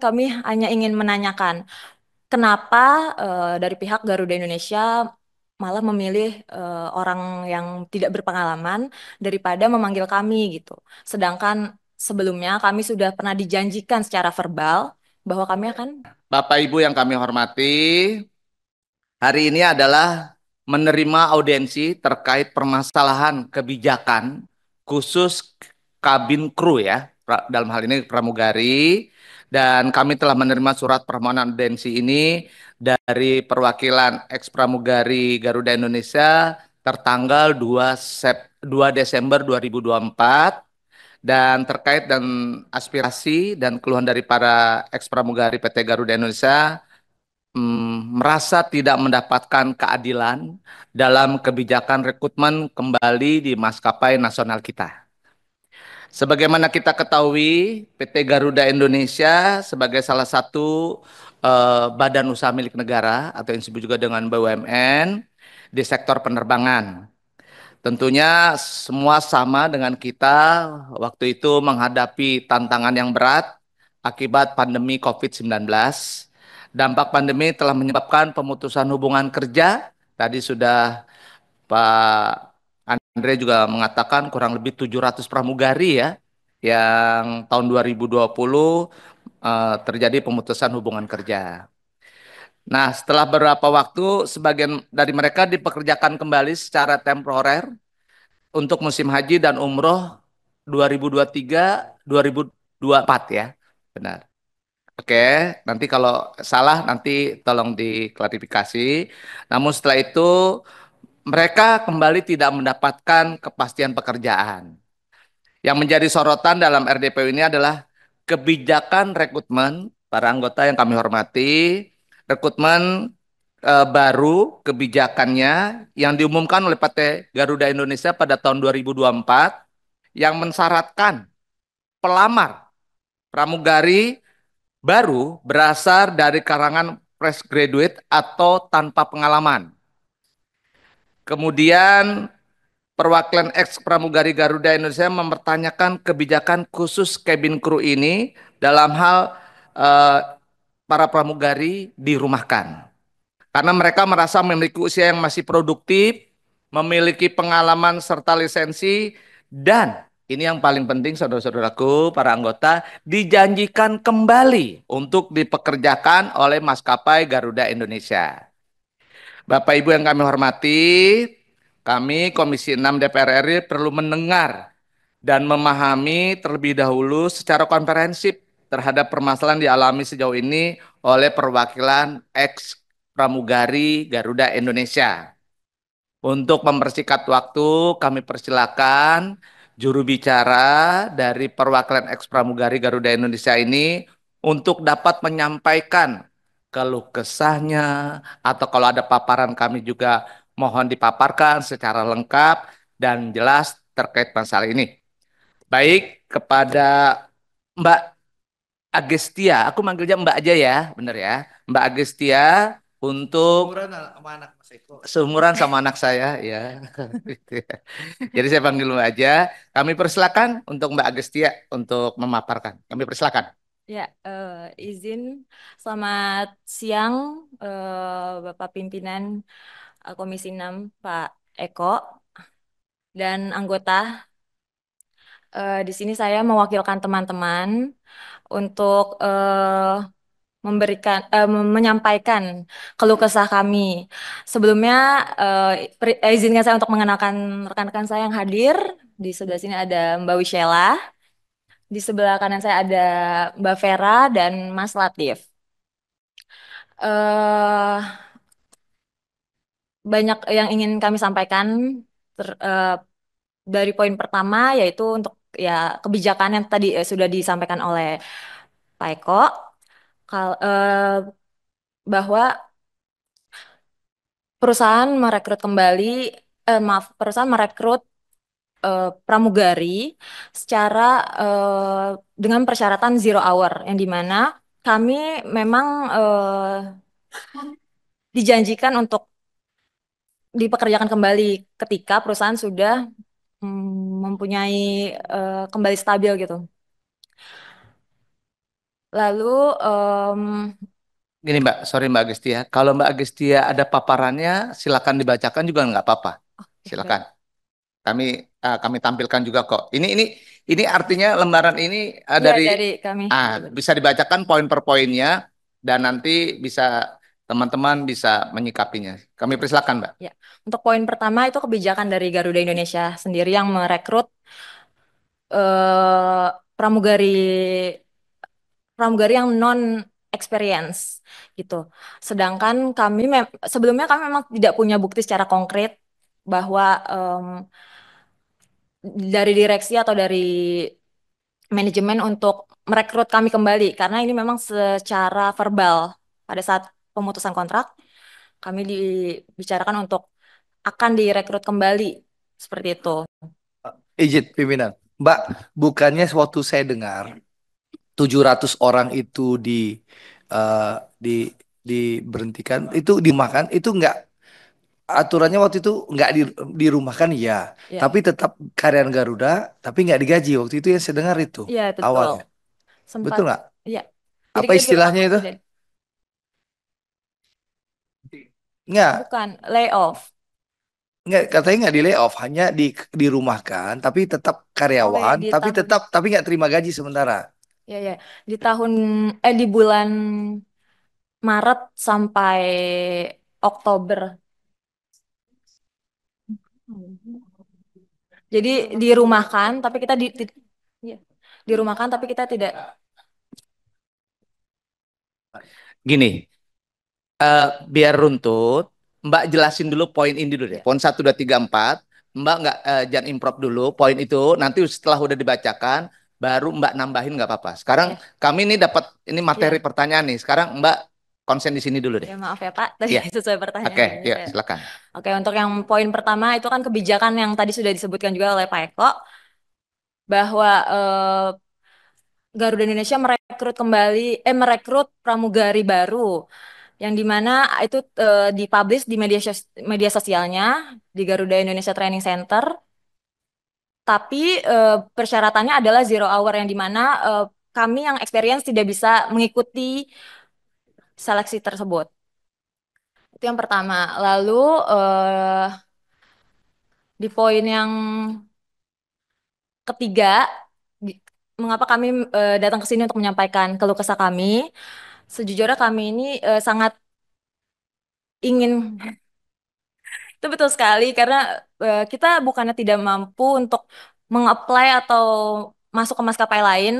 kami hanya ingin menanyakan kenapa dari pihak Garuda Indonesia malah memilih orang yang tidak berpengalaman daripada memanggil kami gitu. Sedangkan sebelumnya kami sudah pernah dijanjikan secara verbal bahwa kami akan. Bapak Ibu yang kami hormati, hari ini adalah menerima audiensi terkait permasalahan kebijakan khusus kabin kru ya, dalam hal ini pramugari. Dan kami telah menerima surat permohonan audiensi ini dari perwakilan eks pramugari Garuda Indonesia tertanggal 2 Desember 2024 dan terkait dan aspirasi dan keluhan dari para eks pramugari PT Garuda Indonesia merasa tidak mendapatkan keadilan dalam kebijakan rekrutmen kembali di maskapai nasional kita. Sebagaimana kita ketahui, PT Garuda Indonesia sebagai salah satu badan usaha milik negara atau yang disebut juga dengan BUMN di sektor penerbangan. Tentunya semua sama dengan kita waktu itu menghadapi tantangan yang berat akibat pandemi COVID-19. Dampak pandemi telah menyebabkan pemutusan hubungan kerja. Tadi sudah Pak Andre juga mengatakan kurang lebih 700 pramugari ya yang tahun 2020 terjadi pemutusan hubungan kerja. Nah, setelah beberapa waktu sebagian dari mereka dipekerjakan kembali secara temporer untuk musim haji dan umroh 2023 2024 ya. Benar. Oke, nanti kalau salah nanti tolong diklarifikasi. Namun setelah itu mereka kembali tidak mendapatkan kepastian pekerjaan. Yang menjadi sorotan dalam RDPU ini adalah kebijakan rekrutmen para anggota yang kami hormati, rekrutmen baru kebijakannya yang diumumkan oleh PT Garuda Indonesia pada tahun 2024 yang mensyaratkan pelamar pramugari baru berasal dari kalangan fresh graduate atau tanpa pengalaman. Kemudian perwakilan eks pramugari Garuda Indonesia mempertanyakan kebijakan khusus cabin crew ini dalam hal eh, para pramugari dirumahkan. Karena mereka merasa memiliki usia yang masih produktif, memiliki pengalaman serta lisensi, dan ini yang paling penting saudara-saudaraku, para anggota, dijanjikan kembali untuk dipekerjakan oleh maskapai Garuda Indonesia. Bapak Ibu yang kami hormati, kami Komisi 6 DPR RI perlu mendengar dan memahami terlebih dahulu secara komprehensif terhadap permasalahan dialami sejauh ini oleh perwakilan eks pramugari Garuda Indonesia. Untuk mempersingkat waktu, kami persilakan juru bicara dari perwakilan eks pramugari Garuda Indonesia ini untuk dapat menyampaikan keluh kesahnya atau kalau ada paparan kami juga mohon dipaparkan secara lengkap dan jelas terkait masalah ini. Baik kepada Mbak Agestia, aku manggilnya Mbak aja ya, bener ya. Mbak Agestia untuk seumuran sama anak saya ya. Gitu ya. Jadi saya panggil Mbak aja. Kami persilakan untuk Mbak Agestia untuk memaparkan. Kami persilakan. Ya, izin. Selamat siang, Bapak Pimpinan Komisi 6, Pak Eko, dan anggota. Di sini saya mewakilkan teman-teman untuk menyampaikan keluh kesah kami. Sebelumnya, izinkan saya untuk mengenalkan rekan-rekan saya yang hadir. Di sebelah sini ada Mbak Wishela, di sebelah kanan saya ada Mbak Vera dan Mas Latif. eh Banyak yang ingin kami sampaikan dari poin pertama yaitu untuk ya kebijakan yang tadi sudah disampaikan oleh Pak Eko bahwa perusahaan merekrut kembali maaf perusahaan merekrut pramugari secara dengan persyaratan zero hour yang dimana kami memang dijanjikan untuk dipekerjakan kembali ketika perusahaan sudah mempunyai kembali stabil gitu. Lalu Gini Mbak, sorry Mbak Gestia. Kalau Mbak Gestia ada paparannya, silakan dibacakan juga nggak apa-apa. baik. Silakan. Kami kami tampilkan juga kok. Ini artinya lembaran ini Iya dari dari kami. bisa dibacakan poin per poinnya dan nanti bisa teman-teman bisa menyikapinya. Kami persilakan Mbak. Ya, untuk poin pertama itu kebijakan dari Garuda Indonesia sendiri yang merekrut pramugari pramugari yang non experience gitu. Sedangkan sebelumnya kami memang tidak punya bukti secara konkret bahwa dari direksi atau dari manajemen untuk merekrut kami kembali karena ini memang secara verbal pada saat pemutusan kontrak kami dibicarakan untuk akan direkrut kembali seperti itu. Izin pimpinan. Mbak, bukannya waktu saya dengar 700 orang itu eh, di diberhentikan itu dimakan itu enggak aturannya waktu itu enggak dirumahkan ya, Ya, tapi tetap karyawan Garuda tapi enggak digaji waktu itu yang saya dengar itu iya betul. awalnya. Sempat, Betul nggak? ya. Jadi Apa kita istilahnya dirumahkan itu? tidak? Enggak, Bukan layoff. katanya enggak di layoff, hanya dirumahkan tapi tetap Oh ya karyawan, di tapi tahun, tetap tapi enggak terima gaji sementara. ya ya di tahun di bulan Maret sampai Oktober. Jadi dirumahkan, tapi kita iya, dirumahkan, tapi kita tidak. Gini, biar runtut, Mbak jelasin dulu poin ini dulu deh. Ya, Poin 1, 2, 3, 4. Mbak nggak jangan improv dulu. Poin itu nanti setelah udah dibacakan, baru Mbak nambahin nggak apa-apa. Sekarang ya, kami ini dapat ini materi ya. pertanyaan nih. Sekarang Mbak konsen di sini dulu deh. Ya maaf ya Pak, tadi Iya, sesuai oke, pertanyaan ini yuk saya. silakan. Oke, untuk yang poin pertama itu kan kebijakan yang tadi sudah disebutkan juga oleh Pak Eko bahwa Garuda Indonesia merekrut pramugari baru yang dimana itu dipublish di media sosialnya di Garuda Indonesia Training Center. Tapi persyaratannya adalah zero hour yang dimana kami yang experience tidak bisa mengikuti seleksi tersebut. Itu yang pertama. Lalu eh, di poin yang ketiga, di- mengapa kami datang ke sini untuk menyampaikan keluh kesah kami? Sejujurnya kami ini sangat ingin, itu betul sekali karena kita bukannya tidak mampu untuk mengapply atau masuk ke maskapai lain,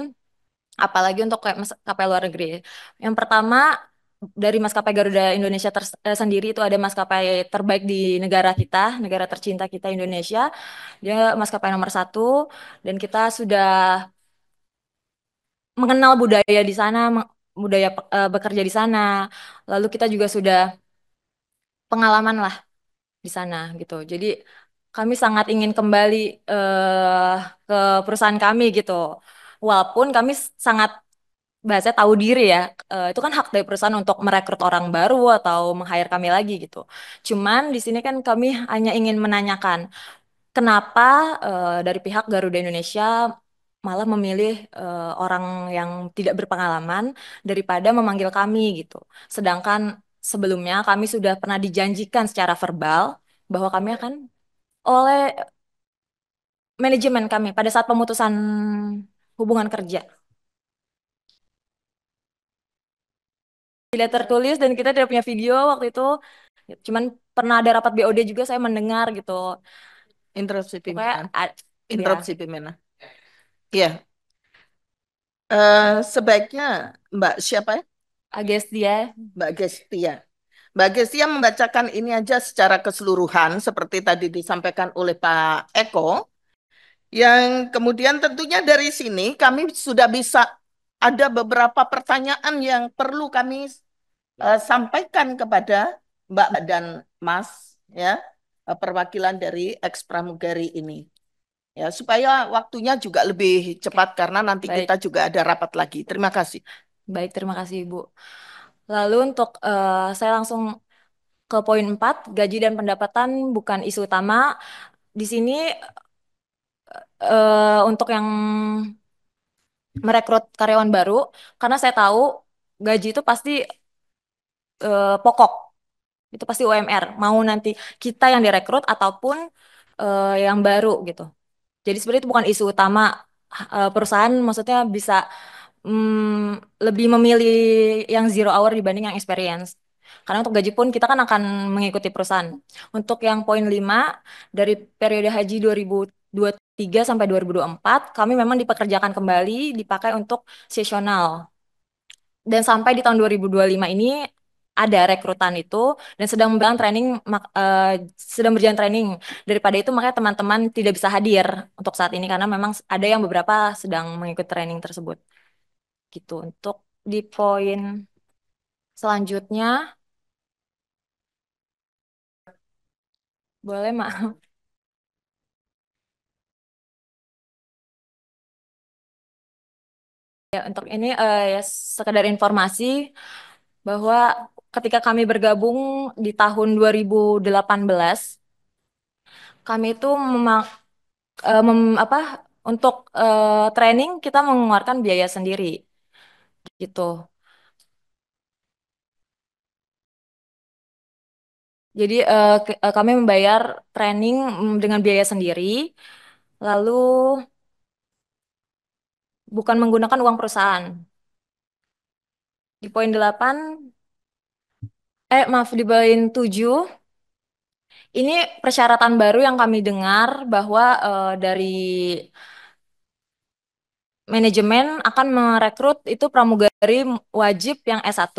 apalagi untuk kayak maskapai luar negeri. Yang pertama dari maskapai Garuda Indonesia sendiri itu ada maskapai terbaik di negara kita, negara tercinta kita Indonesia. Dia maskapai nomor satu dan kita sudah mengenal budaya di sana, budaya bekerja di sana. Lalu kita juga sudah pengalaman lah di sana gitu. Jadi kami sangat ingin kembali eh, ke perusahaan kami gitu. Walaupun kami sangat bahasa tahu diri ya, itu kan hak dari perusahaan untuk merekrut orang baru atau meng-hire kami lagi gitu. Cuman di sini kan kami hanya ingin menanyakan kenapa dari pihak Garuda Indonesia malah memilih orang yang tidak berpengalaman daripada memanggil kami gitu. Sedangkan sebelumnya kami sudah pernah dijanjikan secara verbal bahwa kami akan oleh manajemen kami pada saat pemutusan hubungan kerja. Tidak tertulis dan kita tidak punya video waktu itu. Cuman pernah ada rapat BOD juga saya mendengar gitu. Interupsi Pokoknya pimpinan. ya Interupsi pimpinan. Iya, sebaiknya Mbak siapa ya? Agestia. Mbak Gestia. Mbak Gestia membacakan ini aja secara keseluruhan seperti tadi disampaikan oleh Pak Eko. Yang kemudian tentunya dari sini kami sudah bisa ada beberapa pertanyaan yang perlu kami sampaikan kepada Mbak dan Mas ya, perwakilan dari ex pramugari ini. Ya, supaya waktunya juga lebih Oke, cepat karena nanti baik. kita juga ada rapat lagi. Terima kasih. Baik, terima kasih Ibu. Lalu untuk saya langsung ke poin 4, gaji dan pendapatan bukan isu utama. Di sini untuk yang merekrut karyawan baru karena saya tahu gaji itu pasti pokok, itu pasti UMR. Mau nanti kita yang direkrut ataupun yang baru gitu. Jadi sebenarnya itu bukan isu utama perusahaan, maksudnya bisa lebih memilih yang zero hour dibanding yang experience. Karena untuk gaji pun kita kan akan mengikuti perusahaan. Untuk yang poin 5 dari periode haji 2023 sampai 2024, kami memang dipekerjakan kembali, dipakai untuk seasonal. Dan sampai di tahun 2025 ini ada rekrutan itu dan sedang berjalan training. Daripada itu makanya teman-teman tidak bisa hadir untuk saat ini karena memang ada yang beberapa sedang mengikuti training tersebut. Gitu. Untuk di poin selanjutnya, boleh Mak? Ya, untuk ini ya sekedar informasi bahwa ketika kami bergabung di tahun 2018, kami itu apa untuk training kita mengeluarkan biaya sendiri gitu. Jadi kami membayar training dengan biaya sendiri, lalu bukan menggunakan uang perusahaan. Di poin 8, maaf di poin 7, ini persyaratan baru yang kami dengar bahwa dari manajemen akan merekrut itu pramugari wajib yang S1.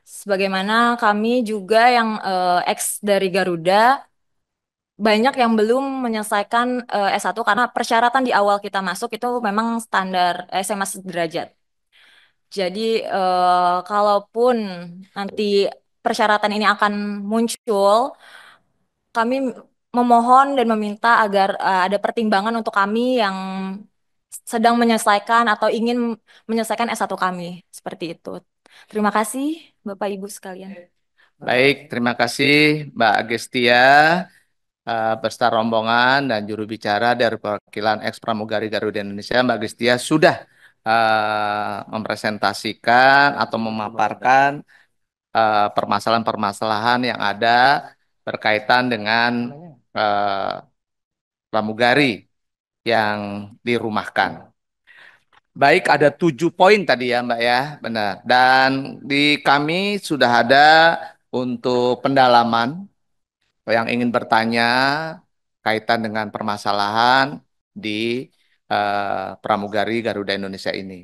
Sebagaimana kami juga yang ex dari Garuda banyak yang belum menyelesaikan S1 karena persyaratan di awal kita masuk itu memang standar SMA sederajat. Jadi kalaupun nanti persyaratan ini akan muncul, kami memohon dan meminta agar ada pertimbangan untuk kami yang sedang menyelesaikan atau ingin menyelesaikan S1 kami. Seperti itu. Terima kasih Bapak Ibu sekalian. Baik, terima kasih Mbak Agestia beserta rombongan dan juru bicara dari perwakilan eks pramugari Garuda Indonesia. Mbak Agestia sudah mempresentasikan atau memaparkan permasalahan-permasalahan yang ada berkaitan dengan pramugari yang dirumahkan. Baik, ada 7 poin tadi ya Mbak ya, benar. Dan di kami sudah ada untuk pendalaman yang ingin bertanya kaitan dengan permasalahan di pramugari Garuda Indonesia ini.